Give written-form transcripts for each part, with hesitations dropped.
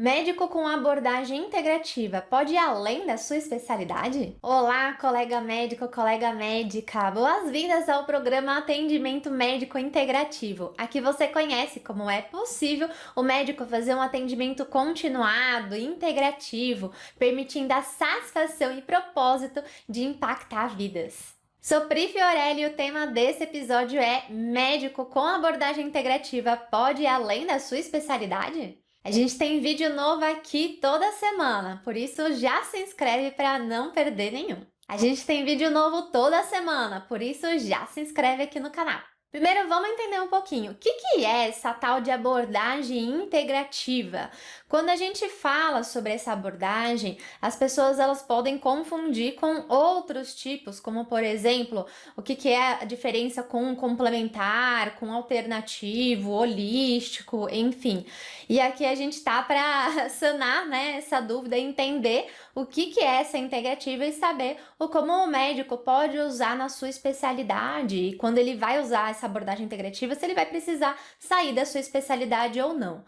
Médico com abordagem integrativa pode ir além da sua especialidade? Olá, colega médico, colega médica. Boas-vindas ao programa Atendimento Médico Integrativo. Aqui você conhece como é possível o médico fazer um atendimento continuado, integrativo, permitindo a satisfação e propósito de impactar vidas. Sou Pri Fiorelli e o tema desse episódio é: médico com abordagem integrativa pode ir além da sua especialidade? A gente tem vídeo novo aqui toda semana, por isso já se inscreve para não perder nenhum. A gente tem vídeo novo toda semana, por isso já se inscreve aqui no canal. Primeiro, vamos entender um pouquinho o que é essa tal de abordagem integrativa. Quando a gente fala sobre essa abordagem, as pessoas elas podem confundir com outros tipos, como por exemplo, o que é a diferença com complementar, com alternativo, holístico, enfim. E aqui a gente tá para sanar, né, essa dúvida, entender o que é essa integrativa e saber como o médico pode usar na sua especialidade e quando ele vai usar essa abordagem integrativa, se ele vai precisar sair da sua especialidade ou não.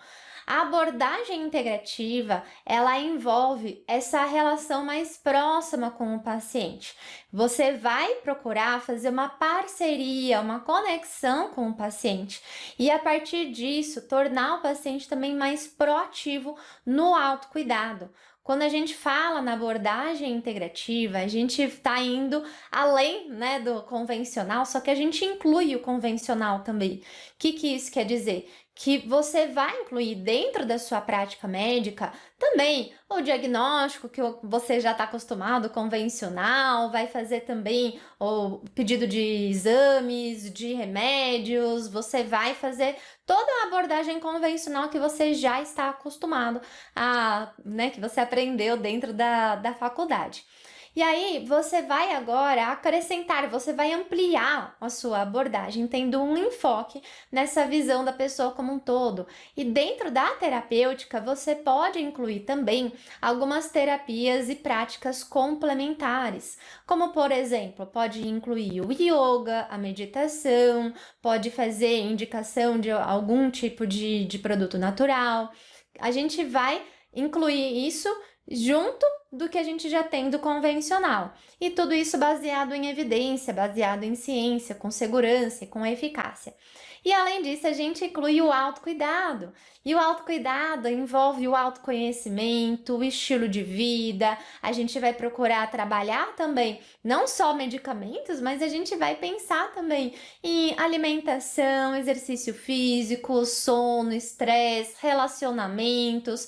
A abordagem integrativa, ela envolve essa relação mais próxima com o paciente. Você vai procurar fazer uma parceria, uma conexão com o paciente e, a partir disso, tornar o paciente também mais proativo no autocuidado. Quando a gente fala na abordagem integrativa, a gente está indo além, né, do convencional, só que a gente inclui o convencional também. O que isso quer dizer? Que você vai incluir dentro da sua prática médica também o diagnóstico que você já está acostumado, convencional, vai fazer também o pedido de exames, de remédios, você vai fazer toda a abordagem convencional que você já está acostumado a, né, que você aprendeu dentro da faculdade. E aí, você vai agora acrescentar, você vai ampliar a sua abordagem, tendo um enfoque nessa visão da pessoa como um todo. E dentro da terapêutica, você pode incluir também algumas terapias e práticas complementares, como, por exemplo, pode incluir o yoga, a meditação, pode fazer indicação de algum tipo de produto natural. A gente vai incluir isso junto do que a gente já tem do convencional. E tudo isso baseado em evidência, baseado em ciência, com segurança e com eficácia. E além disso, a gente inclui o autocuidado. E o autocuidado envolve o autoconhecimento, o estilo de vida. A gente vai procurar trabalhar também não só medicamentos, mas a gente vai pensar também em alimentação, exercício físico, sono, estresse, relacionamentos,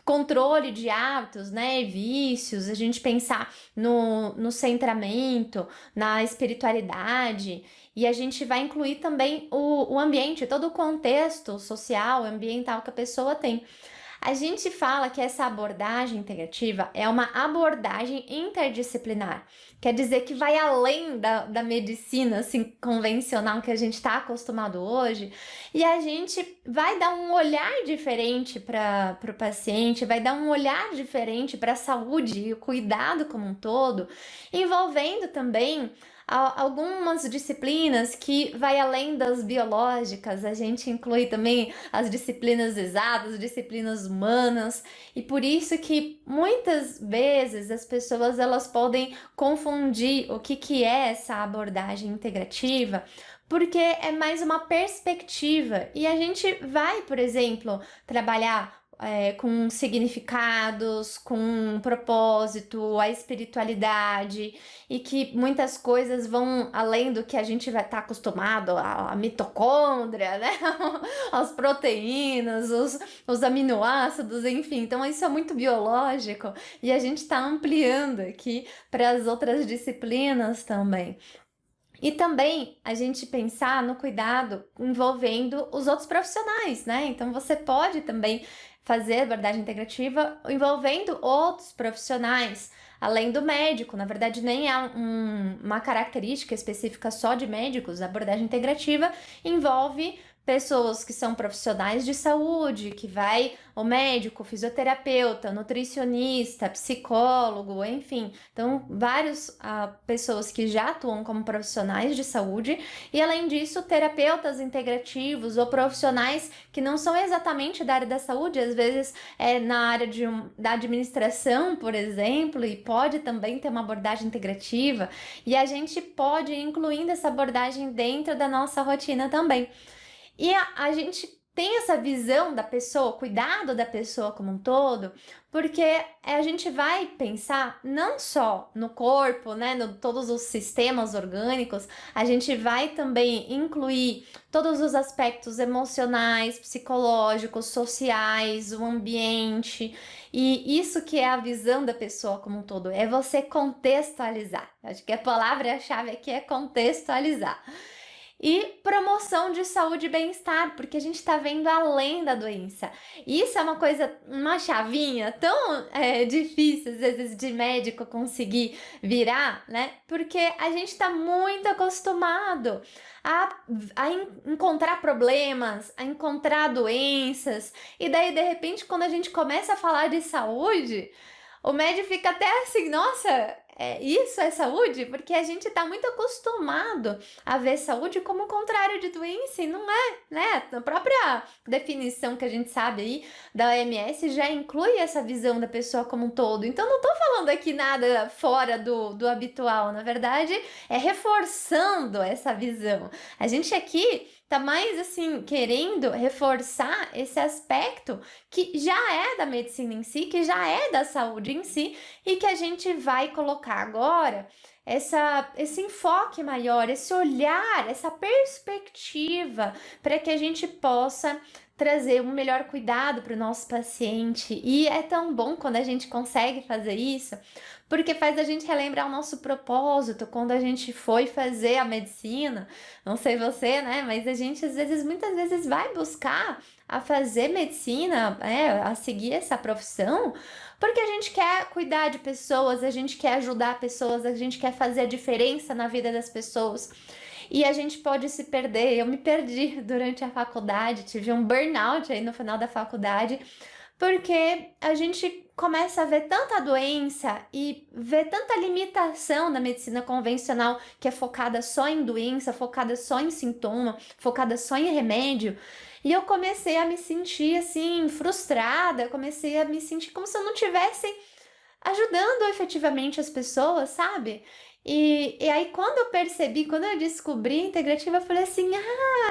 controle de hábitos, né, vícios, a gente pensar no centramento, na espiritualidade, e a gente vai incluir também o ambiente, todo o contexto social, ambiental que a pessoa tem. A gente fala que essa abordagem integrativa é uma abordagem interdisciplinar. Quer dizer que vai além da medicina assim, convencional que a gente está acostumado hoje, e a gente vai dar um olhar diferente para o paciente, vai dar um olhar diferente para a saúde e o cuidado como um todo, envolvendo também algumas disciplinas que vai além das biológicas. A gente inclui também as disciplinas exatas, disciplinas humanas, e por isso que muitas vezes as pessoas elas podem confundir o que é essa abordagem integrativa, porque é mais uma perspectiva e a gente vai, por exemplo, trabalhar com significados, com um propósito, a espiritualidade, e que muitas coisas vão além do que a gente vai estar acostumado, a mitocôndria, né? As proteínas, os aminoácidos, enfim. Então isso é muito biológico e a gente está ampliando aqui para as outras disciplinas também. E também a gente pensar no cuidado envolvendo os outros profissionais, né? Então você pode também fazer abordagem integrativa envolvendo outros profissionais, além do médico. Na verdade, nem é uma característica específica só de médicos. A abordagem integrativa envolve pessoas que são profissionais de saúde, que vai o médico, fisioterapeuta, nutricionista, psicólogo, enfim. Então, várias pessoas que já atuam como profissionais de saúde e, além disso, terapeutas integrativos ou profissionais que não são exatamente da área da saúde, às vezes é na área da administração, por exemplo, e pode também ter uma abordagem integrativa, e a gente pode ir incluindo essa abordagem dentro da nossa rotina também. E a gente tem essa visão da pessoa, cuidado da pessoa como um todo, porque a gente vai pensar não só no corpo, né, no todos os sistemas orgânicos, a gente vai também incluir todos os aspectos emocionais, psicológicos, sociais, o ambiente, e isso que é a visão da pessoa como um todo, é você contextualizar. Acho que a palavra-chave aqui é contextualizar. E promoção de saúde e bem-estar, porque a gente está vendo além da doença. Isso é uma coisa, uma chavinha tão difícil, às vezes, de médico conseguir virar, né? Porque a gente está muito acostumado a encontrar problemas, a encontrar doenças, e daí, de repente, quando a gente começa a falar de saúde, o médico fica até assim, nossa, isso é saúde? Porque a gente está muito acostumado a ver saúde como o contrário de doença, e não é, né? A própria definição que a gente sabe aí da OMS já inclui essa visão da pessoa como um todo. Então, não estou falando aqui nada fora do habitual, na verdade, é reforçando essa visão. A gente aqui tá mais assim querendo reforçar esse aspecto que já é da medicina em si, que já é da saúde em si, e que a gente vai colocar agora esse enfoque maior, esse olhar, essa perspectiva para que a gente possa trazer um melhor cuidado para o nosso paciente. E é tão bom quando a gente consegue fazer isso, porque faz a gente relembrar o nosso propósito quando a gente foi fazer a medicina. Não sei você, né? Mas a gente muitas vezes vai buscar a fazer medicina, a seguir essa profissão, porque a gente quer cuidar de pessoas, a gente quer ajudar pessoas, a gente quer fazer a diferença na vida das pessoas. E a gente pode se perder. Eu me perdi durante a faculdade, tive um burnout aí no final da faculdade, porque a gente começa a ver tanta doença e ver tanta limitação da medicina convencional, que é focada só em doença, focada só em sintoma, focada só em remédio. E eu comecei a me sentir assim, frustrada, comecei a me sentir como se eu não tivesse ajudando efetivamente as pessoas, sabe? E aí, quando eu percebi, quando eu descobri a integrativa, eu falei assim: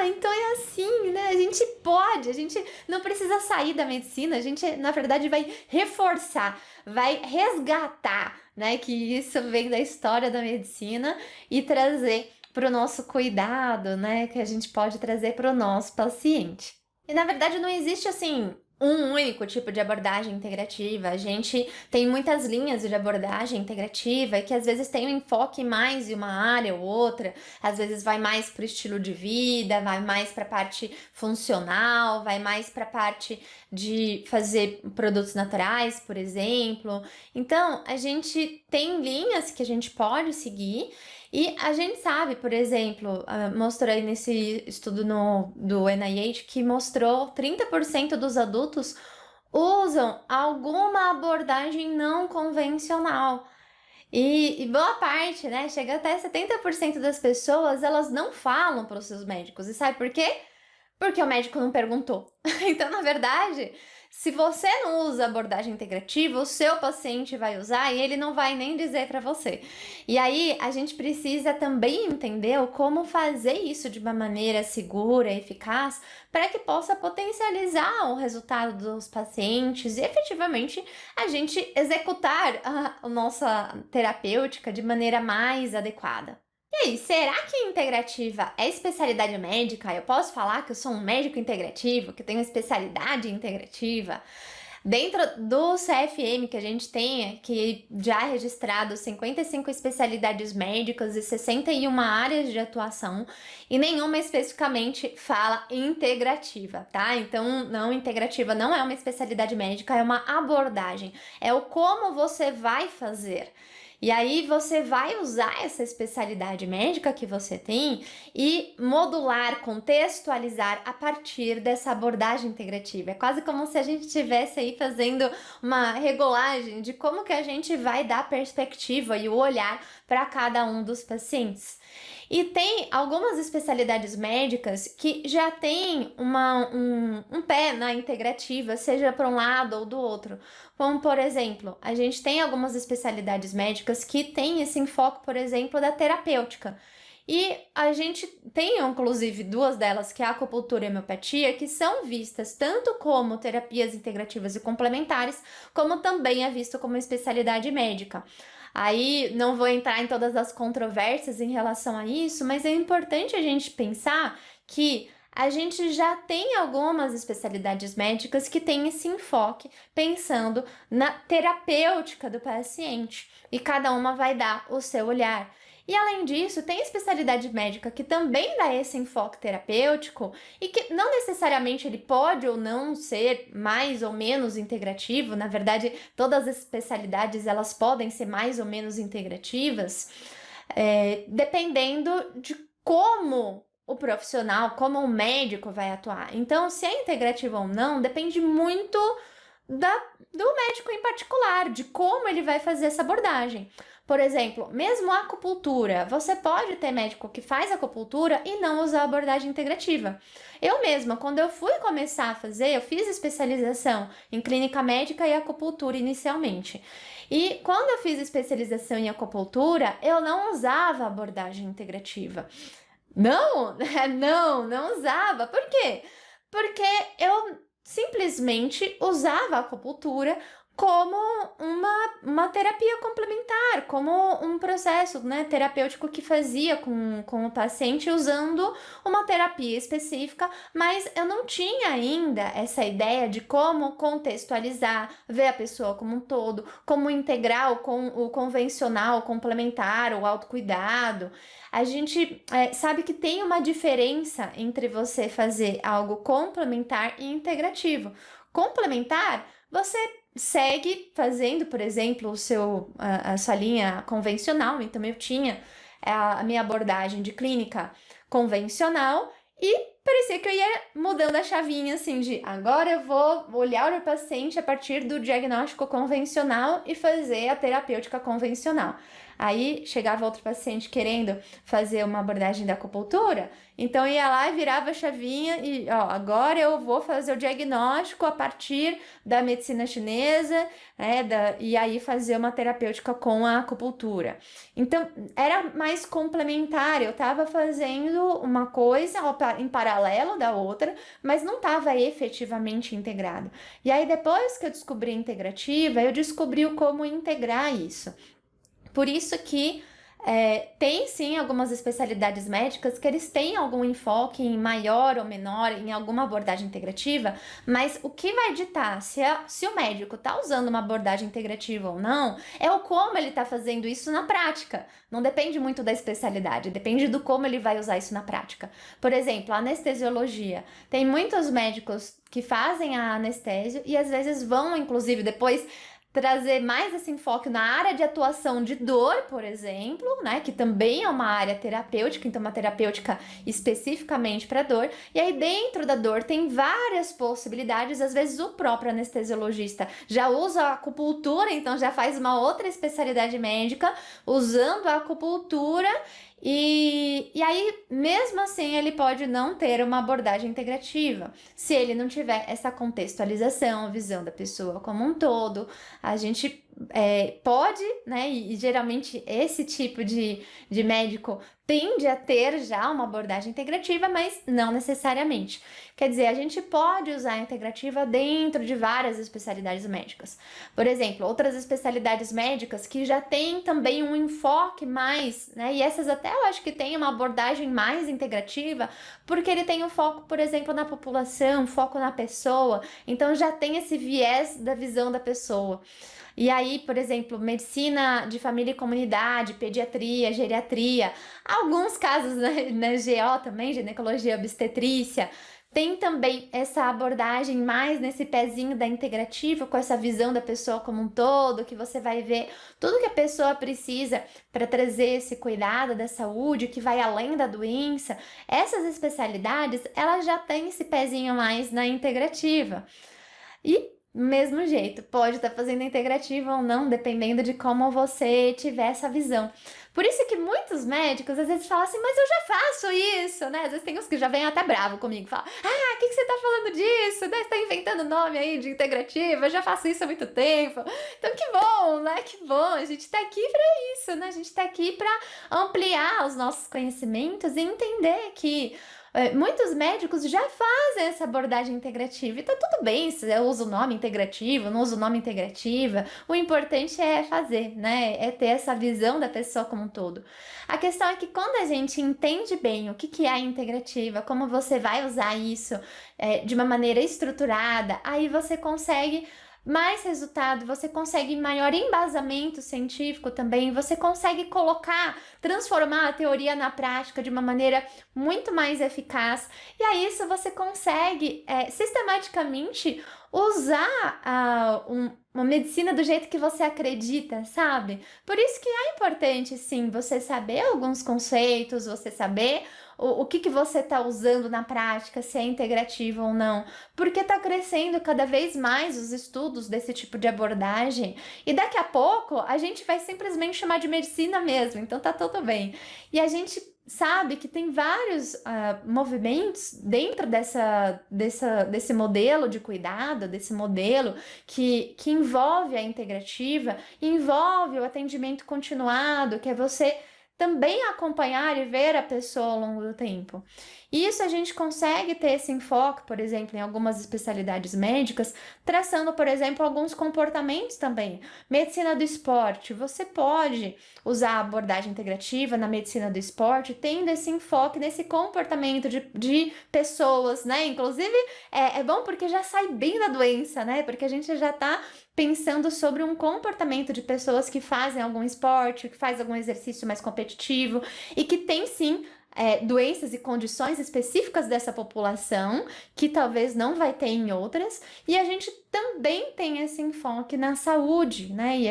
então é assim, né? A gente não precisa sair da medicina, a gente, na verdade, vai reforçar, vai resgatar, né? Que isso vem da história da medicina e trazer para o nosso cuidado, né? Que a gente pode trazer para o nosso paciente. E na verdade não existe assim um único tipo de abordagem integrativa. A gente tem muitas linhas de abordagem integrativa e que às vezes tem um enfoque mais em uma área ou outra, às vezes vai mais para o estilo de vida, vai mais para a parte funcional, vai mais para a parte de fazer produtos naturais, por exemplo. Então, a gente tem linhas que a gente pode seguir. E a gente sabe, por exemplo, mostrei nesse estudo do NIH que mostrou 30% dos adultos usam alguma abordagem não convencional. E boa parte, né? Chega até 70% das pessoas, elas não falam para os seus médicos. E sabe por quê? Porque o médico não perguntou. Então, na verdade, se você não usa abordagem integrativa, o seu paciente vai usar e ele não vai nem dizer para você. E aí, a gente precisa também entender como fazer isso de uma maneira segura e eficaz para que possa potencializar o resultado dos pacientes e efetivamente a gente executar a nossa terapêutica de maneira mais adequada. E aí, será que integrativa é especialidade médica? Eu posso falar que eu sou um médico integrativo, que eu tenho especialidade integrativa? Dentro do CFM que a gente tem aqui já registrado 55 especialidades médicas e 61 áreas de atuação, e nenhuma especificamente fala integrativa, tá? Então, não, integrativa não é uma especialidade médica, é uma abordagem, é o como você vai fazer. E aí você vai usar essa especialidade médica que você tem e modular, contextualizar a partir dessa abordagem integrativa. É quase como se a gente estivesse aí fazendo uma regulagem de como que a gente vai dar perspectiva e o olhar para cada um dos pacientes. E tem algumas especialidades médicas que já têm um pé na integrativa, seja para um lado ou do outro. Como, por exemplo, a gente tem algumas especialidades médicas que têm esse enfoque, por exemplo, da terapêutica. E a gente tem, inclusive, duas delas, que é a acupuntura e a homeopatia, que são vistas tanto como terapias integrativas e complementares, como também é visto como especialidade médica. Aí não vou entrar em todas as controvérsias em relação a isso, mas é importante a gente pensar que a gente já tem algumas especialidades médicas que têm esse enfoque pensando na terapêutica do paciente e cada uma vai dar o seu olhar. E além disso, tem especialidade médica que também dá esse enfoque terapêutico e que não necessariamente ele pode ou não ser mais ou menos integrativo. Na verdade, todas as especialidades elas podem ser mais ou menos integrativas, dependendo de como o profissional, como o médico vai atuar. Então, se é integrativo ou não, depende muito do médico em particular, de como ele vai fazer essa abordagem. Por exemplo, mesmo a acupuntura, você pode ter médico que faz acupuntura e não usar a abordagem integrativa. Eu mesma, quando eu fui começar a fazer, eu fiz especialização em clínica médica e acupuntura inicialmente. E quando eu fiz especialização em acupuntura, eu não usava a abordagem integrativa. Não, não usava. Por quê? Porque eu simplesmente usava a acupuntura como uma terapia complementar, como um processo, né, terapêutico que fazia com o paciente usando uma terapia específica, mas eu não tinha ainda essa ideia de como contextualizar, ver a pessoa como um todo, como integrar o convencional, o complementar, o autocuidado. A gente sabe que tem uma diferença entre você fazer algo complementar e integrativo. Complementar, você segue fazendo, por exemplo, a sua linha convencional. Então, eu tinha a minha abordagem de clínica convencional e parecia que eu ia mudando a chavinha, assim, de agora eu vou olhar o paciente a partir do diagnóstico convencional e fazer a terapêutica convencional. Aí chegava outro paciente querendo fazer uma abordagem da acupuntura, então ia lá e virava a chavinha e, ó, agora eu vou fazer o diagnóstico a partir da medicina chinesa, e aí fazer uma terapêutica com a acupuntura. Então, era mais complementar, eu estava fazendo uma coisa em paralelo da outra, mas não estava efetivamente integrado. E aí, depois que eu descobri a integrativa, eu descobri como integrar isso. Por isso que tem sim algumas especialidades médicas que eles têm algum enfoque em maior ou menor, em alguma abordagem integrativa, mas o que vai ditar se o médico está usando uma abordagem integrativa ou não, é o como ele está fazendo isso na prática. Não depende muito da especialidade, depende do como ele vai usar isso na prática. Por exemplo, a anestesiologia. Tem muitos médicos que fazem a anestésio e às vezes vão, inclusive, depois trazer mais esse enfoque na área de atuação de dor, por exemplo, né, que também é uma área terapêutica, então uma terapêutica especificamente para dor, e aí dentro da dor tem várias possibilidades, às vezes o próprio anestesiologista já usa a acupuntura, então já faz uma outra especialidade médica usando a acupuntura. E aí, mesmo assim, ele pode não ter uma abordagem integrativa. Se ele não tiver essa contextualização, visão da pessoa como um todo, a gente pode, né? E geralmente esse tipo de médico tende a ter já uma abordagem integrativa, mas não necessariamente. Quer dizer, a gente pode usar a integrativa dentro de várias especialidades médicas. Por exemplo, outras especialidades médicas que já têm também um enfoque mais, né? E essas até eu acho que tem uma abordagem mais integrativa, porque ele tem um foco, por exemplo, na população, foco na pessoa, então já tem esse viés da visão da pessoa. E aí, por exemplo, medicina de família e comunidade, pediatria, geriatria, alguns casos na GO também, ginecologia obstetrícia, Tem também essa abordagem mais nesse pezinho da integrativa, com essa visão da pessoa como um todo, que você vai ver tudo que a pessoa precisa para trazer esse cuidado da saúde, que vai além da doença. Essas especialidades, elas já têm esse pezinho mais na integrativa. E mesmo jeito, pode estar fazendo integrativa ou não, dependendo de como você tiver essa visão. Por isso que muitos médicos às vezes falam assim, mas eu já faço isso, né? Às vezes tem uns que já vêm até bravo comigo, falam, o que você tá falando disso? Né? Você tá inventando nome aí de integrativa, eu já faço isso há muito tempo. Então que bom, né? Que bom, a gente tá aqui para isso, né? A gente tá aqui para ampliar os nossos conhecimentos e entender que muitos médicos já fazem essa abordagem integrativa, e tá tudo bem se eu uso o nome integrativo, não uso o nome integrativa, o importante é fazer, né? É ter essa visão da pessoa como um todo. A questão é que quando a gente entende bem o que é a integrativa, como você vai usar isso de uma maneira estruturada, aí você consegue mais resultado, você consegue maior embasamento científico também, você consegue transformar a teoria na prática de uma maneira muito mais eficaz, e aí isso você consegue sistematicamente usar uma medicina do jeito que você acredita, sabe? Por isso que é importante, sim, você saber alguns conceitos, você saber o que você está usando na prática, se é integrativo ou não, porque está crescendo cada vez mais os estudos desse tipo de abordagem, e daqui a pouco a gente vai simplesmente chamar de medicina mesmo, então tá tudo bem. E a gente sabe que tem vários movimentos dentro desse modelo de cuidado, desse modelo que envolve a integrativa, envolve o atendimento continuado, que é você também acompanhar e ver a pessoa ao longo do tempo. Isso a gente consegue ter esse enfoque, por exemplo, em algumas especialidades médicas, traçando, por exemplo, alguns comportamentos também. Medicina do esporte, você pode usar a abordagem integrativa na medicina do esporte, tendo esse enfoque nesse comportamento de pessoas, né? Inclusive, é bom porque já sai bem da doença, né? Porque a gente já tá pensando sobre um comportamento de pessoas que fazem algum esporte, que faz algum exercício mais competitivo e que tem sim doenças e condições específicas dessa população, que talvez não vai ter em outras, e a gente também tem esse enfoque na saúde, né? E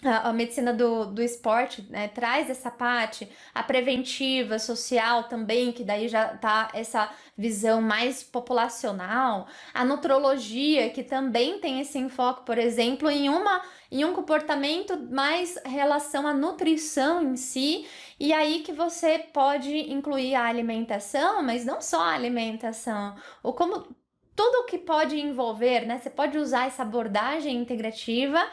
a medicina do esporte, né, traz essa parte, a preventiva, social também, que daí já tá essa visão mais populacional, a nutrologia, que também tem esse enfoque, por exemplo, em um comportamento mais relação à nutrição em si, e aí que você pode incluir a alimentação, mas não só a alimentação, ou como tudo o que pode envolver, né? Você pode usar essa abordagem integrativa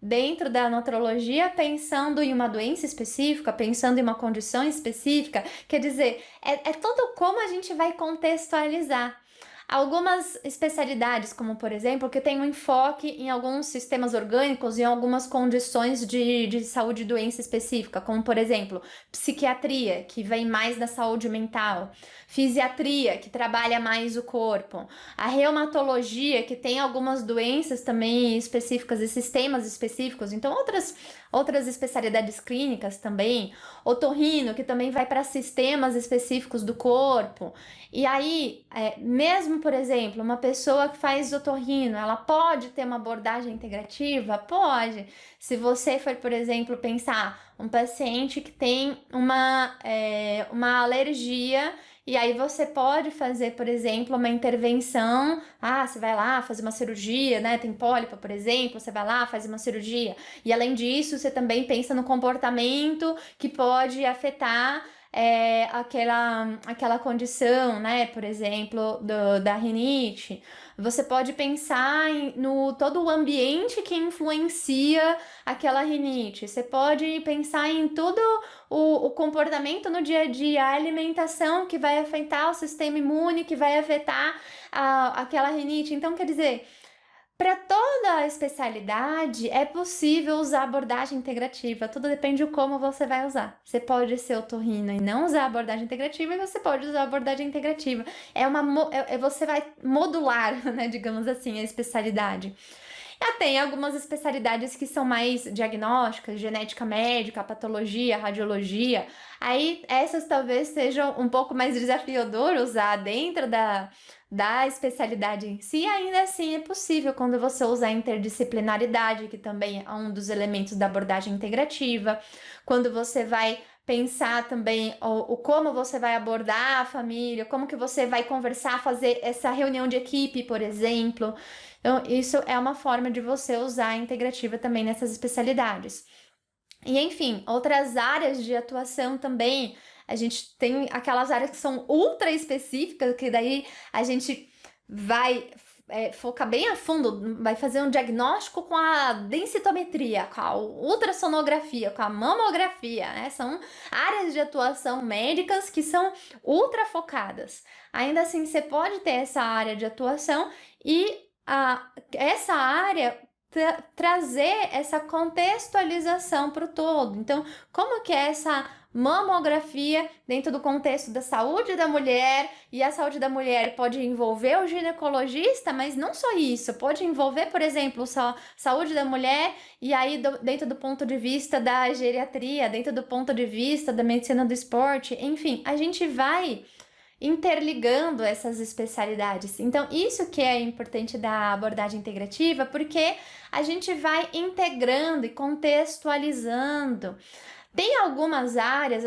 dentro da nutrologia, pensando em uma doença específica, pensando em uma condição específica, quer dizer, é tudo como a gente vai contextualizar. Algumas especialidades, como por exemplo, que tem um enfoque em alguns sistemas orgânicos e em algumas condições de saúde e doença específica, como por exemplo, psiquiatria, que vem mais da saúde mental, fisiatria, que trabalha mais o corpo, a reumatologia, que tem algumas doenças também específicas e sistemas específicos, então outras especialidades clínicas também, otorrino, que também vai para sistemas específicos do corpo. E aí, mesmo, por exemplo, uma pessoa que faz otorrino, ela pode ter uma abordagem integrativa? Pode. Se você for, por exemplo, pensar um paciente que tem uma alergia, e aí você pode fazer, por exemplo, uma intervenção, você vai lá fazer uma cirurgia, né? Tem pólipo, por exemplo, você vai lá, faz uma cirurgia. E além disso, você também pensa no comportamento que pode afetar aquela condição, né? Por exemplo, da rinite. Você pode pensar no todo o ambiente que influencia aquela rinite. Você pode pensar em todo o comportamento no dia a dia, a alimentação que vai afetar o sistema imune, que vai afetar aquela rinite. Então, quer dizer, para toda a especialidade é possível usar abordagem integrativa, tudo depende de como você vai usar. Você pode ser otorrino e não usar abordagem integrativa, e você pode usar abordagem integrativa. Você vai modular, né, digamos assim, a especialidade. Tem algumas especialidades que são mais diagnósticas, genética médica, patologia, radiologia. Aí essas talvez sejam um pouco mais desafiador usar dentro da especialidade em si, ainda assim é possível quando você usa a interdisciplinaridade, que também é um dos elementos da abordagem integrativa, quando você vai pensar também o como você vai abordar a família, como que você vai conversar, fazer essa reunião de equipe, por exemplo. Então, isso é uma forma de você usar a integrativa também nessas especialidades. E, enfim, outras áreas de atuação também, a gente tem aquelas áreas que são ultra específicas, que daí a gente vai focar bem a fundo, vai fazer um diagnóstico com a densitometria, com a ultrassonografia, com a mamografia, né? São áreas de atuação médicas que são ultra focadas. Ainda assim, você pode ter essa área de atuação e essa área trazer essa contextualização para o todo. Então, como que é essa mamografia dentro do contexto da saúde da mulher, e a saúde da mulher pode envolver o ginecologista, mas não só isso, pode envolver, por exemplo, só saúde da mulher, e aí dentro do ponto de vista da geriatria, dentro do ponto de vista da medicina do esporte, enfim, a gente vai interligando essas especialidades. Então, isso que é importante da abordagem integrativa, porque a gente vai integrando e contextualizando. Tem algumas áreas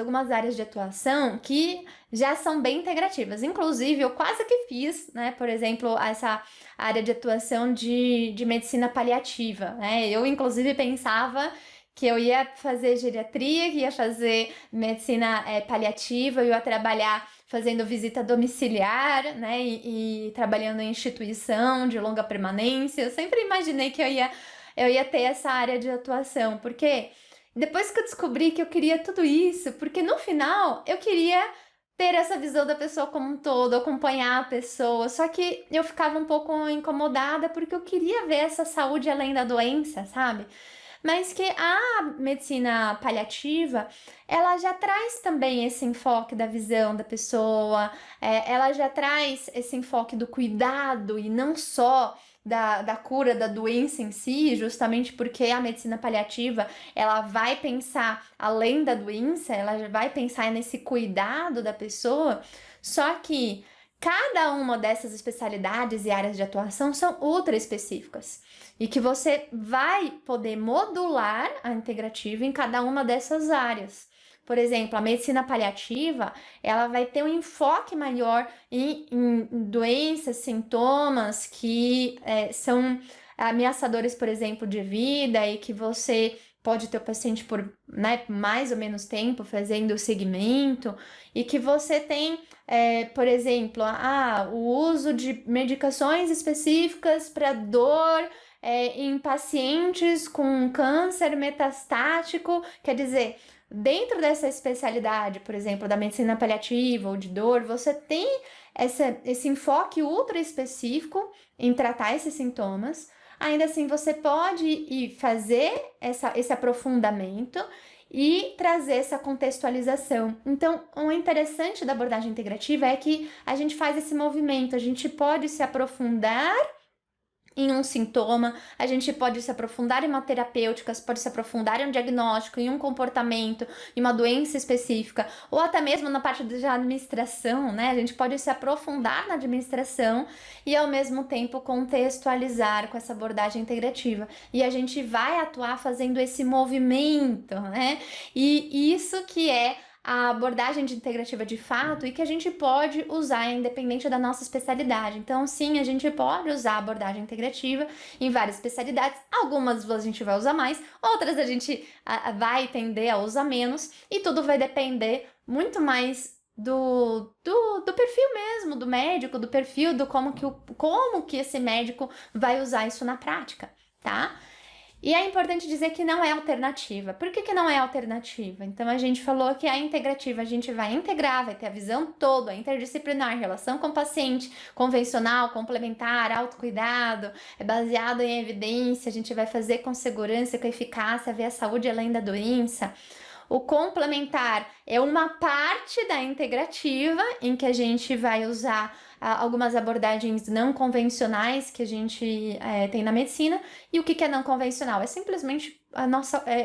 de atuação que já são bem integrativas. Inclusive, eu quase que fiz, né? Por exemplo, essa área de atuação de medicina paliativa, né? Eu, inclusive, pensava que eu ia fazer geriatria, que ia fazer medicina paliativa, eu ia trabalhar fazendo visita domiciliar, né, e trabalhando em instituição de longa permanência. Eu sempre imaginei que eu ia ter essa área de atuação, porque depois que eu descobri que eu queria tudo isso, porque no final eu queria ter essa visão da pessoa como um todo, acompanhar a pessoa, só que eu ficava um pouco incomodada porque eu queria ver essa saúde além da doença, sabe? Mas que a medicina paliativa, ela já traz também esse enfoque da visão da pessoa, ela já traz esse enfoque do cuidado e não só da cura da doença em si, justamente porque a medicina paliativa, ela vai pensar além da doença, ela já vai pensar nesse cuidado da pessoa, só que cada uma dessas especialidades e áreas de atuação são ultra específicas e que você vai poder modular a integrativa em cada uma dessas áreas. Por exemplo, a medicina paliativa, ela vai ter um enfoque maior em doenças, sintomas que são ameaçadores, por exemplo, de vida e que você pode ter o paciente por mais ou menos tempo fazendo o segmento e que você tem, por exemplo, o uso de medicações específicas para dor em pacientes com câncer metastático, quer dizer, dentro dessa especialidade, por exemplo, da medicina paliativa ou de dor, você tem esse enfoque ultra específico em tratar esses sintomas. Ainda assim, você pode ir fazer esse aprofundamento e trazer essa contextualização. Então, o interessante da abordagem integrativa é que a gente faz esse movimento, a gente pode se aprofundar em um sintoma, a gente pode se aprofundar em uma terapêutica, pode se aprofundar em um diagnóstico, em um comportamento, em uma doença específica, ou até mesmo na parte de administração, né? A gente pode se aprofundar na administração e ao mesmo tempo contextualizar com essa abordagem integrativa. E a gente vai atuar fazendo esse movimento, né? E isso que é a abordagem de integrativa de fato e que a gente pode usar independente da nossa especialidade. Então, sim, a gente pode usar a abordagem integrativa em várias especialidades. Algumas a gente vai usar mais, outras a gente vai tender a usar menos e tudo vai depender muito mais do perfil mesmo, do médico, do perfil, do como que esse médico vai usar isso na prática, tá? E é importante dizer que não é alternativa. Por que não é alternativa? Então, a gente falou que a integrativa a gente vai integrar, vai ter a visão toda, a interdisciplinar, relação com o paciente, convencional, complementar, autocuidado, é baseado em evidência, a gente vai fazer com segurança, com eficácia, ver a saúde além da doença. O complementar é uma parte da integrativa, em que a gente vai usar algumas abordagens não convencionais que a gente tem na medicina. E o que é não convencional? É simplesmente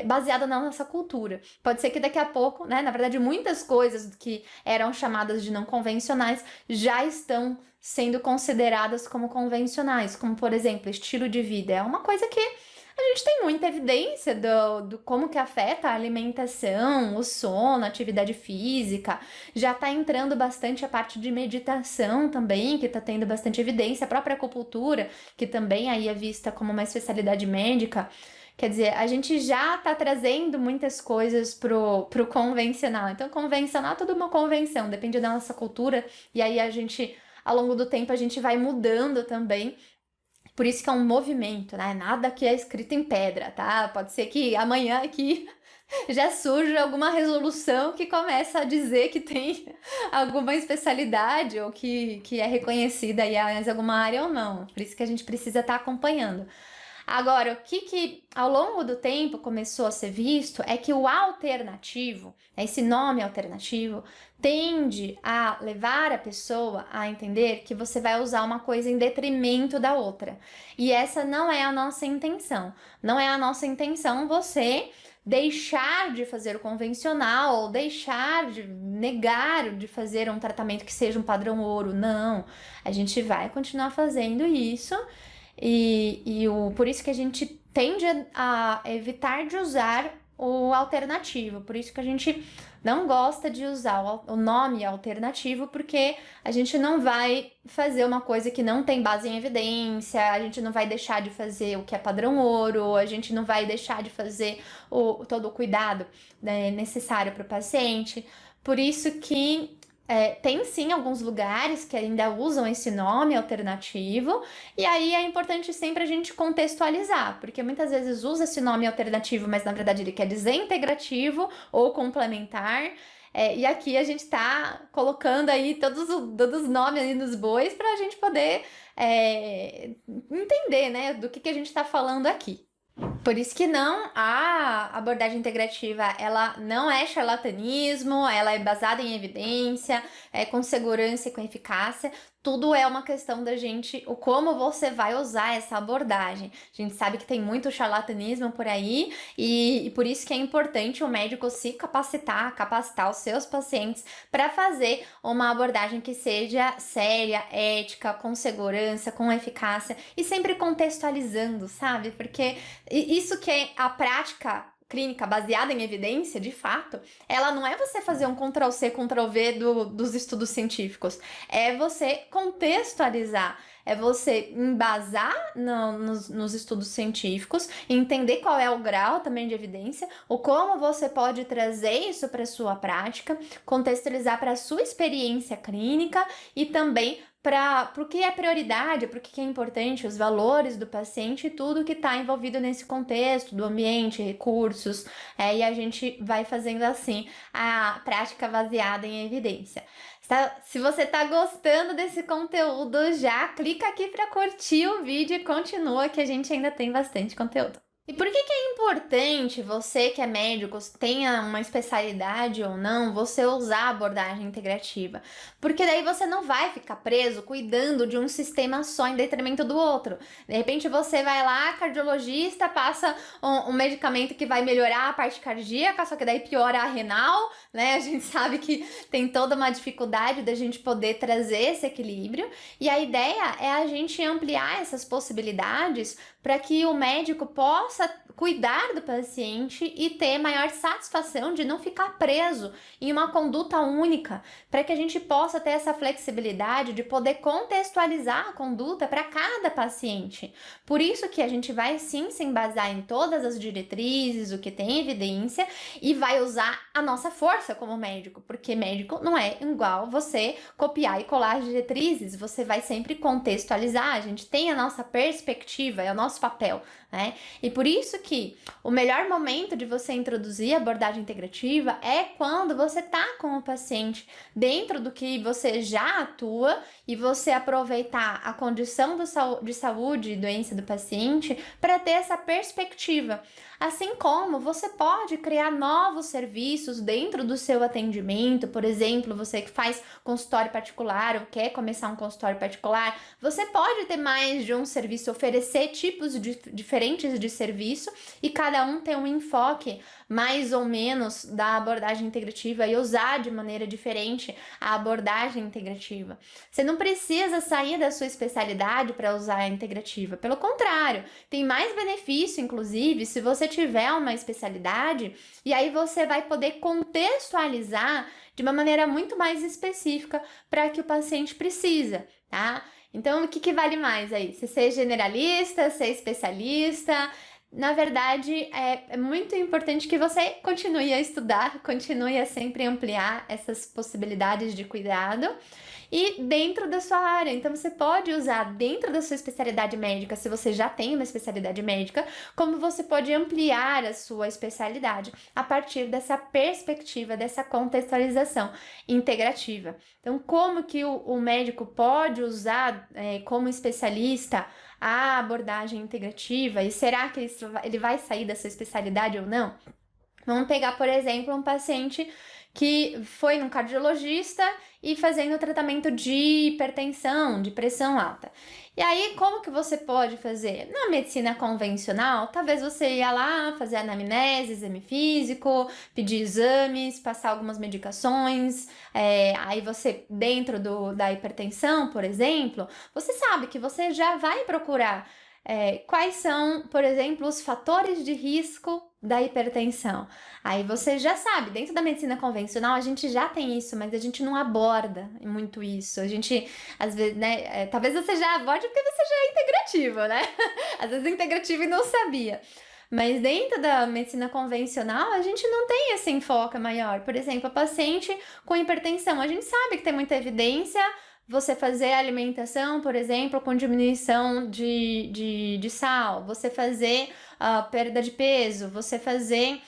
baseada na nossa cultura. Pode ser que daqui a pouco, né, na verdade, muitas coisas que eram chamadas de não convencionais já estão sendo consideradas como convencionais, como, por exemplo, estilo de vida. É uma coisa que a gente tem muita evidência do como que afeta a alimentação, o sono, a atividade física. Já tá entrando bastante a parte de meditação também, que tá tendo bastante evidência. A própria acupuntura, que também aí é vista como uma especialidade médica. Quer dizer, a gente já tá trazendo muitas coisas pro convencional. Então, convencional é tudo uma convenção, depende da nossa cultura. E aí a gente, ao longo do tempo, a gente vai mudando também. Por isso que é um movimento, né? Nada que é escrito em pedra, tá? Pode ser que amanhã aqui já surja alguma resolução que começa a dizer que tem alguma especialidade ou que é reconhecida em alguma área ou não. Por isso que a gente precisa estar acompanhando. Agora, o que ao longo do tempo começou a ser visto é que o alternativo, esse nome alternativo, tende a levar a pessoa a entender que você vai usar uma coisa em detrimento da outra. E essa não é a nossa intenção. Não é a nossa intenção você deixar de fazer o convencional ou deixar de negar de fazer um tratamento que seja um padrão ouro. Não, a gente vai continuar fazendo isso. Por isso que a gente tende a evitar de usar o alternativo, por isso que a gente não gosta de usar o nome alternativo, porque a gente não vai fazer uma coisa que não tem base em evidência, a gente não vai deixar de fazer o que é padrão ouro, a gente não vai deixar de fazer todo o cuidado, né, necessário para o paciente. Por isso que tem sim alguns lugares que ainda usam esse nome alternativo, e aí é importante sempre a gente contextualizar, porque muitas vezes usa esse nome alternativo, mas na verdade ele quer dizer integrativo ou complementar. E aqui a gente tá colocando aí todos os nomes aí nos bois para a gente poder entender, né, do que a gente tá falando aqui. Por isso que não, a abordagem integrativa, ela não é charlatanismo, ela é baseada em evidência, com segurança e com eficácia. Tudo é uma questão da gente, o como você vai usar essa abordagem. A gente sabe que tem muito charlatanismo por aí e por isso que é importante o médico se capacitar os seus pacientes para fazer uma abordagem que seja séria, ética, com segurança, com eficácia e sempre contextualizando, sabe? Porque isso que é a prática clínica baseada em evidência, de fato, ela não é você fazer um Ctrl+C, Ctrl+V dos estudos científicos, é você contextualizar, é você embasar nos estudos científicos, entender qual é o grau também de evidência, ou como você pode trazer isso para a sua prática, contextualizar para a sua experiência clínica e também para o que é prioridade, para o que é importante, os valores do paciente e tudo que está envolvido nesse contexto, do ambiente, recursos, e a gente vai fazendo assim a prática baseada em evidência. Se você está gostando desse conteúdo, já clica aqui para curtir o vídeo e continua que a gente ainda tem bastante conteúdo. E por que é importante você que é médico, tenha uma especialidade ou não, você usar a abordagem integrativa? Porque daí você não vai ficar preso cuidando de um sistema só em detrimento do outro. De repente você vai lá, cardiologista, passa um medicamento que vai melhorar a parte cardíaca, só que daí piora a renal, né? A gente sabe que tem toda uma dificuldade da gente poder trazer esse equilíbrio. E a ideia é a gente ampliar essas possibilidades para que o médico possa cuidar do paciente e ter maior satisfação de não ficar preso em uma conduta única, para que a gente possa ter essa flexibilidade de poder contextualizar a conduta para cada paciente. Por isso que a gente vai sim se embasar em todas as diretrizes, o que tem evidência, e vai usar a nossa força como médico, porque médico não é igual você copiar e colar as diretrizes, você vai sempre contextualizar, a gente tem a nossa perspectiva, é o nosso papel, né? E por isso que o melhor momento de você introduzir a abordagem integrativa é quando você está com o paciente dentro do que você já atua e você aproveitar a condição de saúde e doença do paciente para ter essa perspectiva. Assim como você pode criar novos serviços dentro do seu atendimento, por exemplo, você que faz consultório particular ou quer começar um consultório particular, você pode ter mais de um serviço, oferecer tipos diferentes de serviço e cada um tem um enfoque mais ou menos da abordagem integrativa e usar de maneira diferente a abordagem integrativa. Você não precisa sair da sua especialidade para usar a integrativa, pelo contrário, tem mais benefício, inclusive, se você tiver uma especialidade e aí você vai poder contextualizar de uma maneira muito mais específica para que o paciente precisa, tá? Então, o que vale mais aí? Se ser generalista, ser especialista? Na verdade, é muito importante que você continue a estudar, continue a sempre ampliar essas possibilidades de cuidado e dentro da sua área. Então, você pode usar dentro da sua especialidade médica, se você já tem uma especialidade médica, como você pode ampliar a sua especialidade a partir dessa perspectiva, dessa contextualização integrativa. Então, como que o médico pode usar como especialista a abordagem integrativa e será que ele vai sair dessa especialidade ou não? Vamos pegar, por exemplo, um paciente que foi num cardiologista e fazendo tratamento de hipertensão, de pressão alta. E aí, como que você pode fazer? Na medicina convencional, talvez você ia lá fazer anamnese, exame físico, pedir exames, passar algumas medicações, aí você, dentro da hipertensão, por exemplo, você sabe que você já vai procurar quais são, por exemplo, os fatores de risco da hipertensão. Aí você já sabe, dentro da medicina convencional a gente já tem isso, mas a gente não aborda muito isso. A gente, às vezes, né, talvez você já aborde porque você já é integrativa, né? Às vezes é integrativa e não sabia. Mas dentro da medicina convencional, a gente não tem esse enfoque maior. Por exemplo, a paciente com hipertensão, a gente sabe que tem muita evidência você fazer alimentação, por exemplo, com diminuição de sal, você fazer perda de peso, você fazer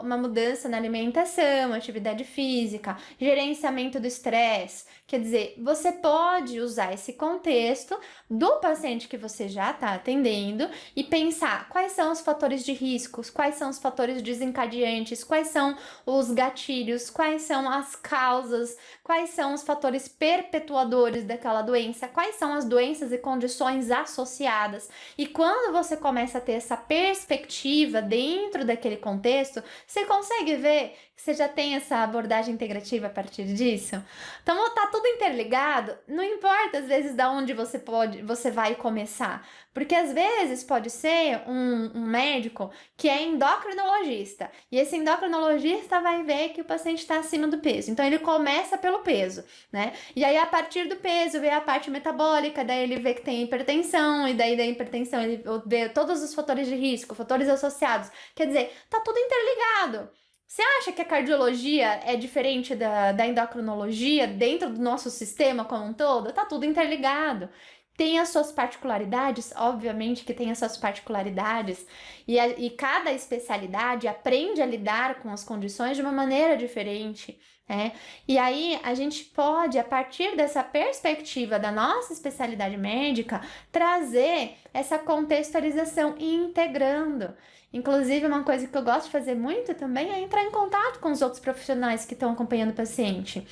uma mudança na alimentação, atividade física, gerenciamento do estresse. Quer dizer, você pode usar esse contexto do paciente que você já está atendendo e pensar quais são os fatores de riscos, quais são os fatores desencadeantes, quais são os gatilhos, quais são as causas, quais são os fatores perpetuadores daquela doença, quais são as doenças e condições associadas. E quando você começa a ter essa perspectiva dentro daquele contexto, você consegue ver que você já tem essa abordagem integrativa a partir disso? Então, tá tudo interligado, não importa às vezes de onde você vai começar, porque às vezes pode ser um médico que é endocrinologista, e esse endocrinologista vai ver que o paciente está acima do peso, então ele começa pelo peso, né? E aí a partir do peso vê a parte metabólica, daí ele vê que tem hipertensão, e daí da hipertensão ele vê todos os fatores de risco, fatores associados, quer dizer, tá tudo interligado. Você acha que a cardiologia é diferente da endocrinologia dentro do nosso sistema como um todo? Tá tudo interligado. Tem as suas particularidades, obviamente que tem as suas particularidades, e cada especialidade aprende a lidar com as condições de uma maneira diferente, né? E aí a gente pode, a partir dessa perspectiva da nossa especialidade médica, trazer essa contextualização integrando. Inclusive, uma coisa que eu gosto de fazer muito também é entrar em contato com os outros profissionais que estão acompanhando o paciente.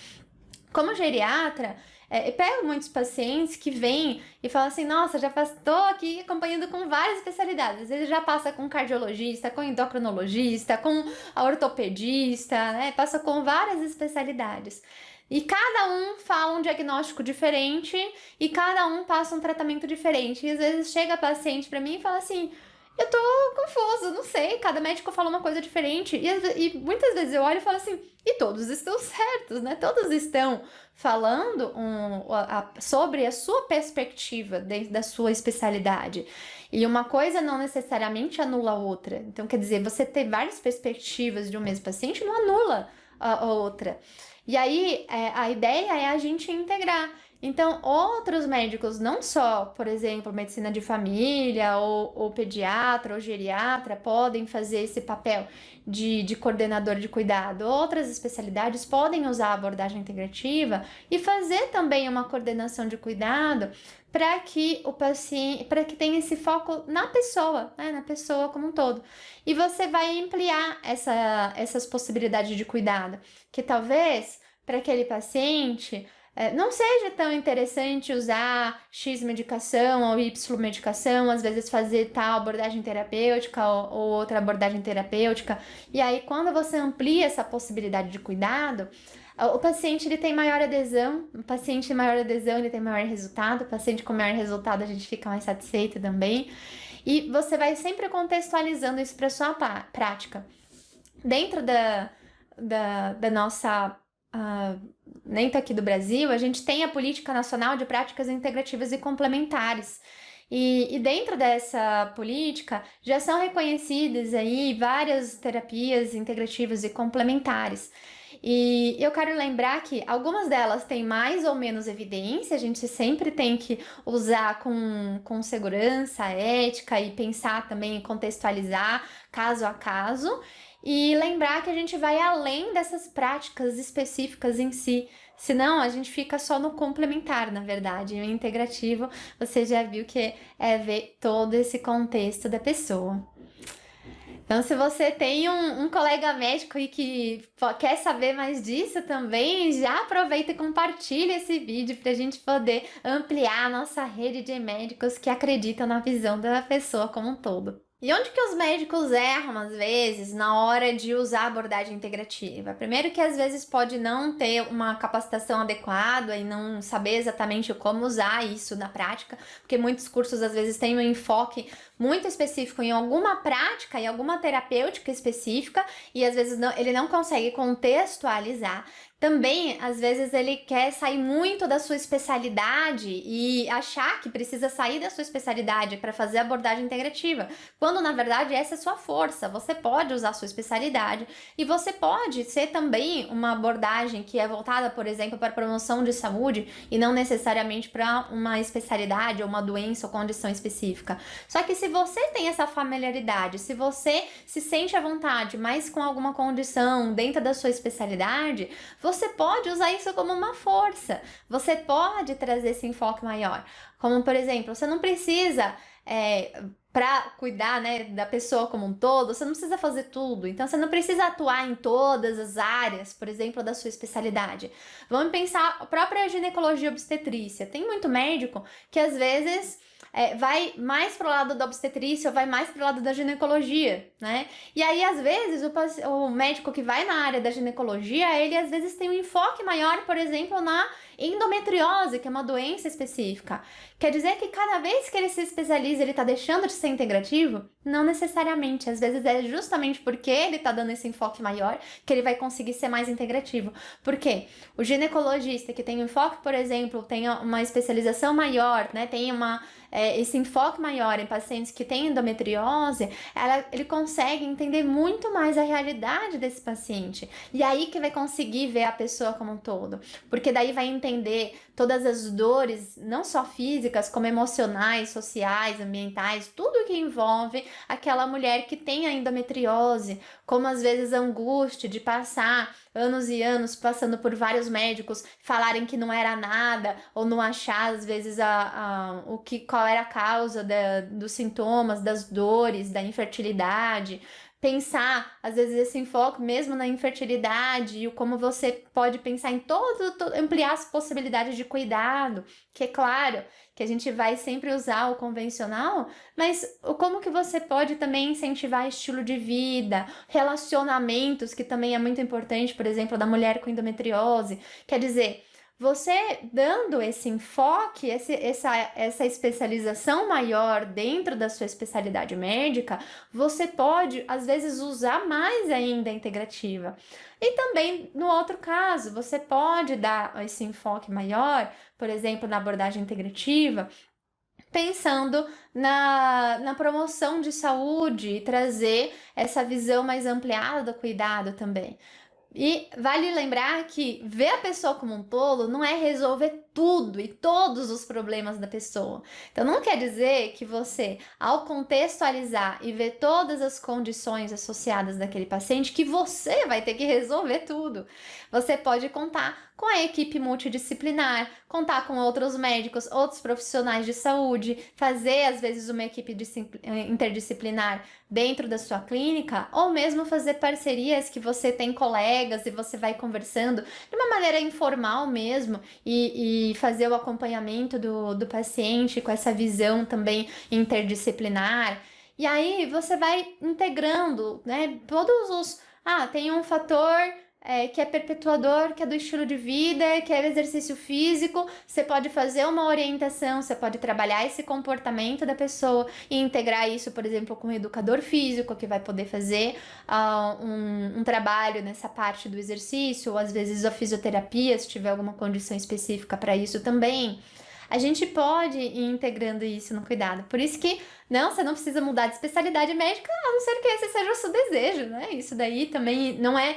Como geriatra, eu pego muitos pacientes que vêm e falam assim, nossa, já estou aqui acompanhando com várias especialidades. Às vezes já passa com cardiologista, com endocrinologista, com ortopedista, né? Passa com várias especialidades. E cada um fala um diagnóstico diferente e cada um passa um tratamento diferente. E às vezes chega paciente para mim e fala assim, eu tô confuso, não sei, cada médico fala uma coisa diferente. E muitas vezes eu olho e falo assim, e todos estão certos, né? Todos estão falando sobre a sua perspectiva dentro da sua especialidade. E uma coisa não necessariamente anula a outra. Então, quer dizer, você ter várias perspectivas de um mesmo paciente não anula a outra. E aí, a ideia é a gente integrar. Então, outros médicos, não só, por exemplo, medicina de família, ou pediatra, ou geriatra, podem fazer esse papel de coordenador de cuidado. Outras especialidades podem usar a abordagem integrativa e fazer também uma coordenação de cuidado para que o paciente, para que tenha esse foco na pessoa, né, na pessoa como um todo. E você vai ampliar essas possibilidades de cuidado, que talvez para aquele paciente não seja tão interessante usar X medicação ou Y medicação, às vezes fazer tal abordagem terapêutica ou outra abordagem terapêutica. E aí, quando você amplia essa possibilidade de cuidado, o paciente ele tem maior adesão, o paciente tem maior adesão, ele tem maior resultado, o paciente com maior resultado a gente fica mais satisfeito também. E você vai sempre contextualizando isso para sua prática. Dentro da nossa dentro aqui do Brasil, a gente tem a Política Nacional de Práticas Integrativas e Complementares. E dentro dessa política já são reconhecidas aí várias terapias integrativas e complementares. E eu quero lembrar que algumas delas têm mais ou menos evidência, a gente sempre tem que usar com segurança, ética e pensar também, contextualizar caso a caso. E lembrar que a gente vai além dessas práticas específicas em si, senão a gente fica só no complementar, na verdade. E o integrativo, você já viu que é ver todo esse contexto da pessoa. Então, se você tem um colega médico e que quer saber mais disso também, já aproveita e compartilha esse vídeo para a gente poder ampliar a nossa rede de médicos que acreditam na visão da pessoa como um todo. E onde que os médicos erram, às vezes, na hora de usar a abordagem integrativa? Primeiro que às vezes pode não ter uma capacitação adequada e não saber exatamente como usar isso na prática, porque muitos cursos às vezes têm um enfoque muito específico em alguma prática e alguma terapêutica específica e às vezes ele não consegue contextualizar. Também, às vezes, ele quer sair muito da sua especialidade e achar que precisa sair da sua especialidade para fazer abordagem integrativa, quando, na verdade, essa é sua força. Você pode usar a sua especialidade e você pode ser também uma abordagem que é voltada, por exemplo, para a promoção de saúde e não necessariamente para uma especialidade ou uma doença ou condição específica. Só que se você tem essa familiaridade, se você se sente à vontade, mas com alguma condição dentro da sua especialidade, você pode usar isso como uma força, você pode trazer esse enfoque maior. Como, por exemplo, você não precisa, para cuidar, né, da pessoa como um todo, você não precisa fazer tudo. Então, você não precisa atuar em todas as áreas, por exemplo, da sua especialidade. Vamos pensar a própria ginecologia e obstetrícia. Tem muito médico que, às vezes, vai mais pro lado da obstetrícia ou vai mais pro lado da ginecologia, né? E aí, às vezes, o médico que vai na área da ginecologia, ele às vezes tem um enfoque maior, por exemplo, na endometriose, que é uma doença específica. Quer dizer que cada vez que ele se especializa, ele tá deixando de ser integrativo? Não necessariamente. Às vezes é justamente porque ele tá dando esse enfoque maior que ele vai conseguir ser mais integrativo. Por quê? O ginecologista que tem um enfoque, por exemplo, tem uma especialização maior, né? Tem esse enfoque maior em pacientes que têm endometriose, ele consegue entender muito mais a realidade desse paciente. E aí que vai conseguir ver a pessoa como um todo. Porque daí vai entender todas as dores, não só físicas, como emocionais, sociais, ambientais, tudo que envolve aquela mulher que tem a endometriose, como às vezes a angústia de passar anos e anos passando por vários médicos, falarem que não era nada, ou não achar às vezes qual era a causa dos sintomas, das dores, da infertilidade. Pensar, às vezes, esse enfoque mesmo na infertilidade e como você pode pensar em ampliar as possibilidades de cuidado, que é claro que a gente vai sempre usar o convencional, mas como que você pode também incentivar estilo de vida, relacionamentos, que também é muito importante, por exemplo, da mulher com endometriose, quer dizer, você dando esse enfoque, essa especialização maior dentro da sua especialidade médica, você pode, às vezes, usar mais ainda a integrativa. E também, no outro caso, você pode dar esse enfoque maior, por exemplo, na abordagem integrativa, pensando na promoção de saúde e trazer essa visão mais ampliada do cuidado também. E vale lembrar que ver a pessoa como um todo não é resolver tudo e todos os problemas da pessoa. Então, não quer dizer que você, ao contextualizar e ver todas as condições associadas daquele paciente, que você vai ter que resolver tudo. Você pode contar com a equipe multidisciplinar, contar com outros médicos, outros profissionais de saúde, fazer, às vezes, uma equipe interdisciplinar dentro da sua clínica, ou mesmo fazer parcerias que você tem colegas e você vai conversando de uma maneira informal mesmo e fazer o acompanhamento do paciente com essa visão também interdisciplinar. E aí você vai integrando, né, todos os... tem um fator que é perpetuador, que é do estilo de vida, que é o exercício físico. Você pode fazer uma orientação, você pode trabalhar esse comportamento da pessoa e integrar isso, por exemplo, com um educador físico, que vai poder fazer um trabalho nessa parte do exercício, ou às vezes a fisioterapia, se tiver alguma condição específica para isso também. A gente pode ir integrando isso no cuidado. Por isso que, você não precisa mudar de especialidade médica, a não ser que esse seja o seu desejo, né? Isso daí também não é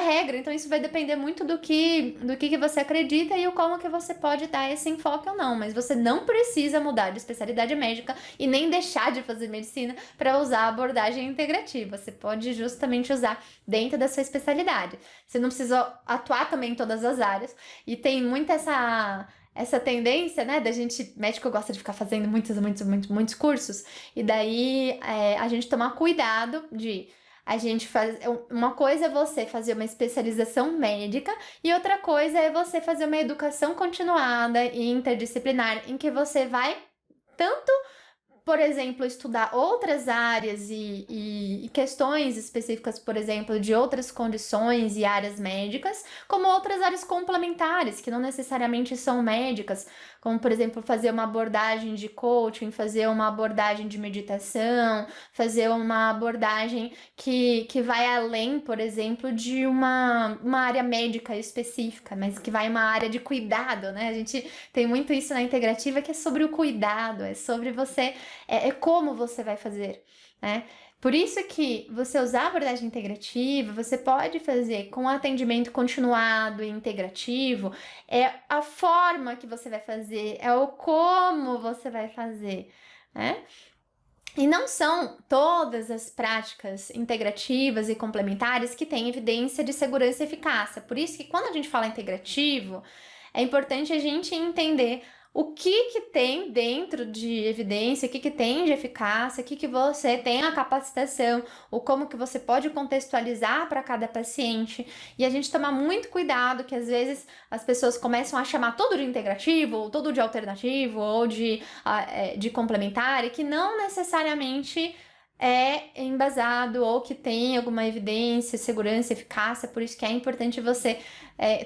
regra, então isso vai depender muito do que você acredita e o como que você pode dar esse enfoque ou não, mas você não precisa mudar de especialidade médica e nem deixar de fazer medicina para usar a abordagem integrativa. Você pode justamente usar dentro da sua especialidade. Você não precisa atuar também em todas as áreas, e tem muito essa tendência, né, da gente, médico gosta de ficar fazendo muitos cursos, e daí a gente tomar cuidado de... Uma coisa é você fazer uma especialização médica e outra coisa é você fazer uma educação continuada e interdisciplinar, em que você vai tanto, por exemplo, estudar outras áreas e questões específicas, por exemplo, de outras condições e áreas médicas, como outras áreas complementares, que não necessariamente são médicas, como, por exemplo, fazer uma abordagem de coaching, fazer uma abordagem de meditação, fazer uma abordagem que vai além, por exemplo, de uma área médica específica, mas que vai uma área de cuidado, né? A gente tem muito isso na integrativa, que é sobre o cuidado, é sobre você, como você vai fazer, né? Por isso que você usar a abordagem integrativa, você pode fazer com atendimento continuado e integrativo, é a forma que você vai fazer, é o como você vai fazer, né? E não são todas as práticas integrativas e complementares que têm evidência de segurança e eficácia. Por isso que quando a gente fala integrativo, é importante a gente entender o que tem dentro de evidência, o que tem de eficácia, o que você tem a capacitação, o como que você pode contextualizar para cada paciente. E a gente tomar muito cuidado, que às vezes as pessoas começam a chamar tudo de integrativo, ou tudo de alternativo, ou de complementar, e que não necessariamente é embasado ou que tem alguma evidência, segurança, eficácia. Por isso que é importante você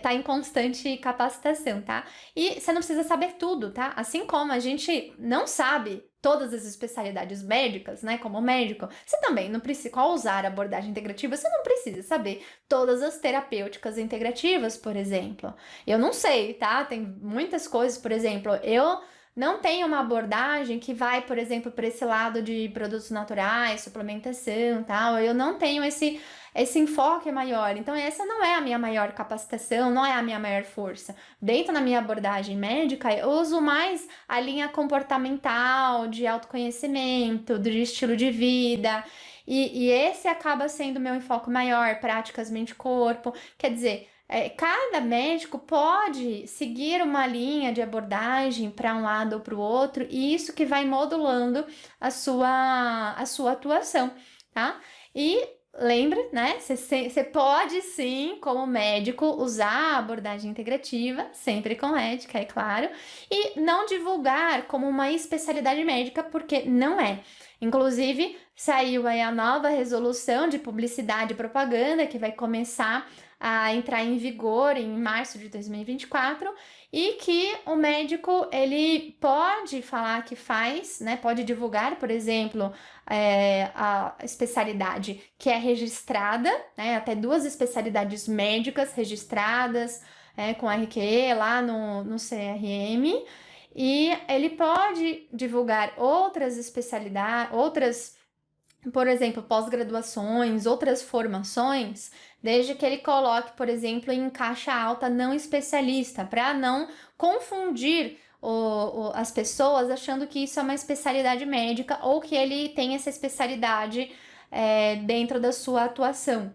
tá em constante capacitação, tá? E você não precisa saber tudo, tá? Assim como a gente não sabe todas as especialidades médicas, né, como médico, você também não precisa, ao usar a abordagem integrativa, você não precisa saber todas as terapêuticas integrativas, por exemplo. Eu não sei, tá? Tem muitas coisas, por exemplo, eu não tenho uma abordagem que vai, por exemplo, para esse lado de produtos naturais, suplementação, tal. Eu não tenho esse enfoque maior. Então, essa não é a minha maior capacitação, não é a minha maior força. Dentro da minha abordagem médica, eu uso mais a linha comportamental, de autoconhecimento, de estilo de vida. E esse acaba sendo o meu enfoque maior, práticas mente-corpo. Quer dizer, cada médico pode seguir uma linha de abordagem para um lado ou para o outro, e isso que vai modulando a sua atuação, tá? E lembra, né? Você pode sim, como médico, usar a abordagem integrativa, sempre com ética, é claro, e não divulgar como uma especialidade médica, porque não é. Inclusive, saiu aí a nova resolução de publicidade e propaganda, que vai começar a entrar em vigor em março de 2024, e que o médico, ele pode falar que faz, né, pode divulgar, por exemplo, a especialidade que é registrada, né, até 2 especialidades médicas registradas com RQE lá no CRM, e ele pode divulgar outras especialidades, outras por exemplo, pós-graduações, outras formações, desde que ele coloque, por exemplo, em caixa alta não especialista, para não confundir as pessoas achando que isso é uma especialidade médica ou que ele tem essa especialidade dentro da sua atuação.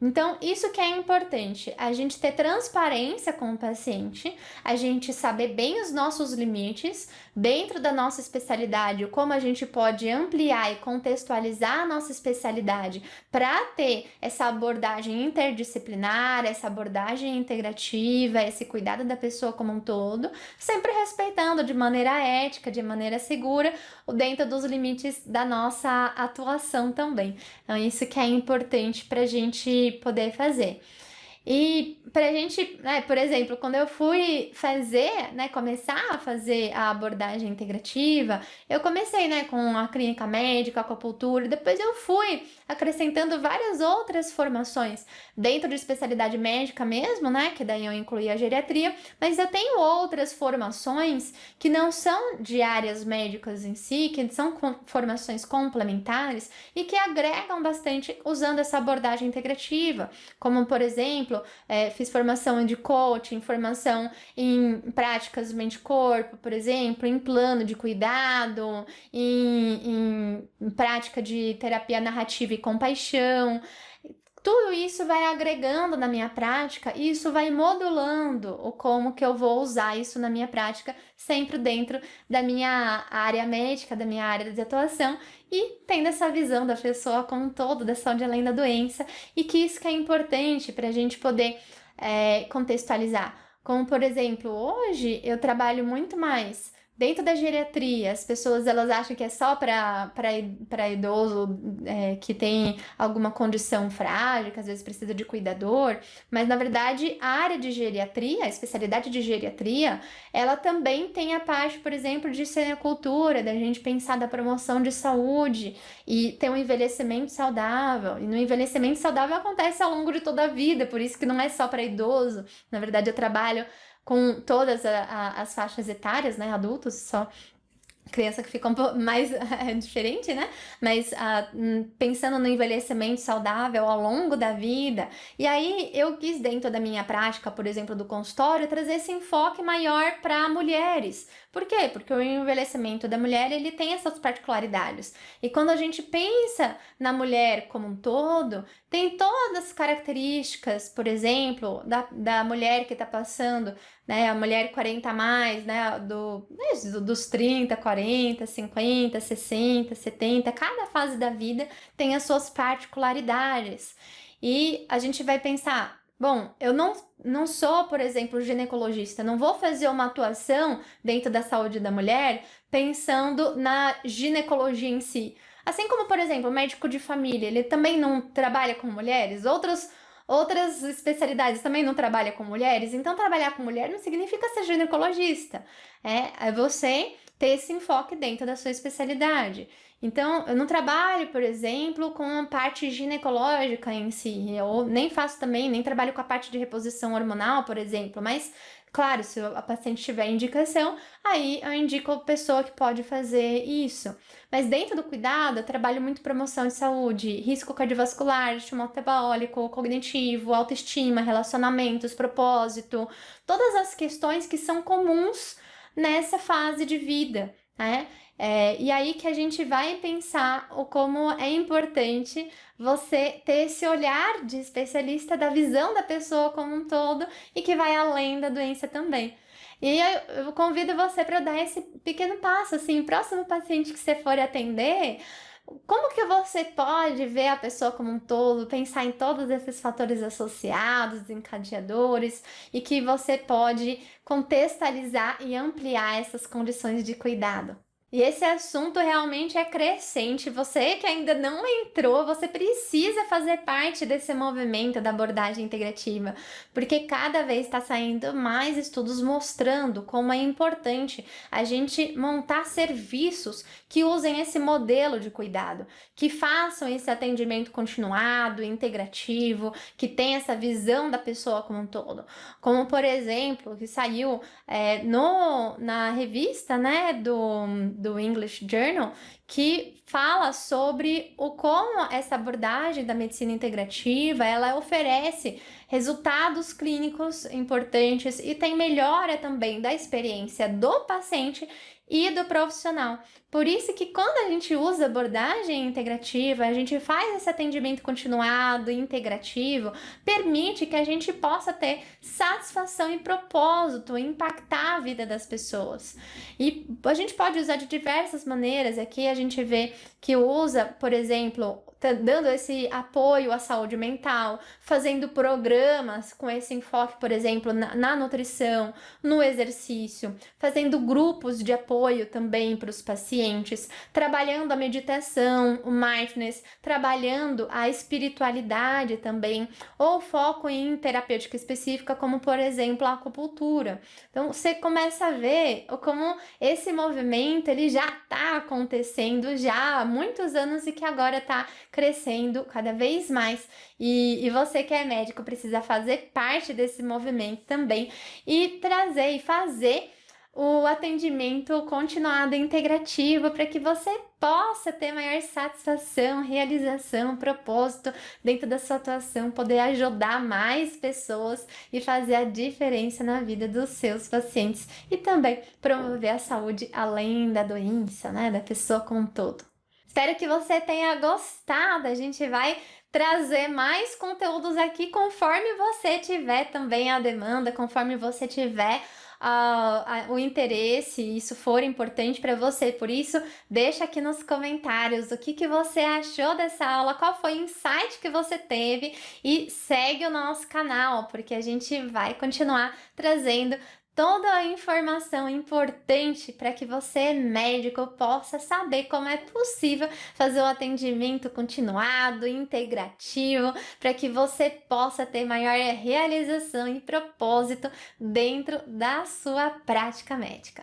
Então, isso que é importante, a gente ter transparência com o paciente, a gente saber bem os nossos limites, dentro da nossa especialidade, como a gente pode ampliar e contextualizar a nossa especialidade para ter essa abordagem interdisciplinar, essa abordagem integrativa, esse cuidado da pessoa como um todo, sempre respeitando de maneira ética, de maneira segura, dentro dos limites da nossa atuação também. Então, isso que é importante para a gente poder fazer. E pra gente, né, por exemplo, quando eu fui fazer, né, começar a fazer a abordagem integrativa, eu comecei, né, com a clínica médica, a acupuntura, depois eu fui acrescentando várias outras formações dentro de especialidade médica mesmo, né, que daí eu incluí a geriatria, mas eu tenho outras formações que não são de áreas médicas em si, que são formações complementares e que agregam bastante usando essa abordagem integrativa, como, por exemplo, fiz formação de coaching, formação em práticas mente-corpo, por exemplo, em plano de cuidado, em prática de terapia narrativa e compaixão. Tudo isso vai agregando na minha prática e isso vai modulando o como que eu vou usar isso na minha prática, sempre dentro da minha área médica, da minha área de atuação e tendo essa visão da pessoa como um todo, da saúde além da doença, e que isso que é importante para a gente poder contextualizar. Como, por exemplo, hoje eu trabalho muito mais dentro da geriatria. As pessoas elas acham que é só para idoso que tem alguma condição frágil, que às vezes precisa de cuidador, mas na verdade a área de geriatria, a especialidade de geriatria, ela também tem a parte, por exemplo, de senicultura, da gente pensar da promoção de saúde e ter um envelhecimento saudável. E no envelhecimento saudável acontece ao longo de toda a vida, por isso que não é só para idoso. Na verdade, eu trabalho com todas as faixas etárias, né, adultos, só criança que fica um pouco mais diferente, né? Mas pensando no envelhecimento saudável ao longo da vida. E aí eu quis, dentro da minha prática, por exemplo, do consultório, trazer esse enfoque maior para mulheres. Por quê? Porque o envelhecimento da mulher, ele tem essas particularidades. E quando a gente pensa na mulher como um todo, tem todas as características, por exemplo, da mulher que está passando, né, a mulher 40 a mais, né, dos 30, 40, 50, 60, 70, cada fase da vida tem as suas particularidades. E a gente vai pensar, bom, eu não sou, por exemplo, ginecologista, não vou fazer uma atuação dentro da saúde da mulher pensando na ginecologia em si. Assim como, por exemplo, o médico de família, ele também não trabalha com mulheres, outras especialidades também não trabalham com mulheres, então trabalhar com mulher não significa ser ginecologista, é você ter esse enfoque dentro da sua especialidade. Então, eu não trabalho, por exemplo, com a parte ginecológica em si, eu nem faço também, nem trabalho com a parte de reposição hormonal, por exemplo, mas claro, se a paciente tiver indicação, aí eu indico a pessoa que pode fazer isso. Mas dentro do cuidado, eu trabalho muito promoção de saúde, risco cardiovascular, estímulo metabólico, cognitivo, autoestima, relacionamentos, propósito, todas as questões que são comuns nessa fase de vida, né? E aí que a gente vai pensar o como é importante você ter esse olhar de especialista da visão da pessoa como um todo e que vai além da doença também. E eu convido você para dar esse pequeno passo, assim, o próximo paciente que você for atender, como que você pode ver a pessoa como um todo, pensar em todos esses fatores associados, encadeadores, e que você pode contextualizar e ampliar essas condições de cuidado? E esse assunto realmente é crescente. Você que ainda não entrou, você precisa fazer parte desse movimento da abordagem integrativa, porque cada vez está saindo mais estudos mostrando como é importante a gente montar serviços que usem esse modelo de cuidado, que façam esse atendimento continuado, integrativo, que tenha essa visão da pessoa como um todo. Como, por exemplo, que saiu na revista, né, do English Journal, que fala sobre como essa abordagem da medicina integrativa, ela oferece resultados clínicos importantes e tem melhora também da experiência do paciente e do profissional. Por isso que quando a gente usa abordagem integrativa, a gente faz esse atendimento continuado e integrativo, permite que a gente possa ter satisfação e propósito, impactar a vida das pessoas. E a gente pode usar de diversas maneiras. Aqui a gente vê que usa, por exemplo, dando esse apoio à saúde mental, fazendo programas com esse enfoque, por exemplo, na nutrição, no exercício, fazendo grupos de apoio também para os pacientes, trabalhando a meditação, o mindfulness, trabalhando a espiritualidade também, ou foco em terapêutica específica, como por exemplo a acupuntura. Então você começa a ver como esse movimento ele já está acontecendo já há muitos anos e que agora está crescendo cada vez mais. E você que é médico precisa fazer parte desse movimento também e trazer e fazer o atendimento continuado e integrativo para que você possa ter maior satisfação, realização, propósito dentro da sua atuação, poder ajudar mais pessoas e fazer a diferença na vida dos seus pacientes e também promover a saúde além da doença, né, da pessoa como um todo. Espero que você tenha gostado. A gente vai trazer mais conteúdos aqui conforme você tiver também a demanda, conforme você tiver o interesse, isso for importante para você. Por isso, deixa aqui nos comentários o que você achou dessa aula, qual foi o insight que você teve e segue o nosso canal, porque a gente vai continuar trazendo toda a informação importante para que você, médico, possa saber como é possível fazer o atendimento continuado, integrativo, para que você possa ter maior realização e propósito dentro da sua prática médica.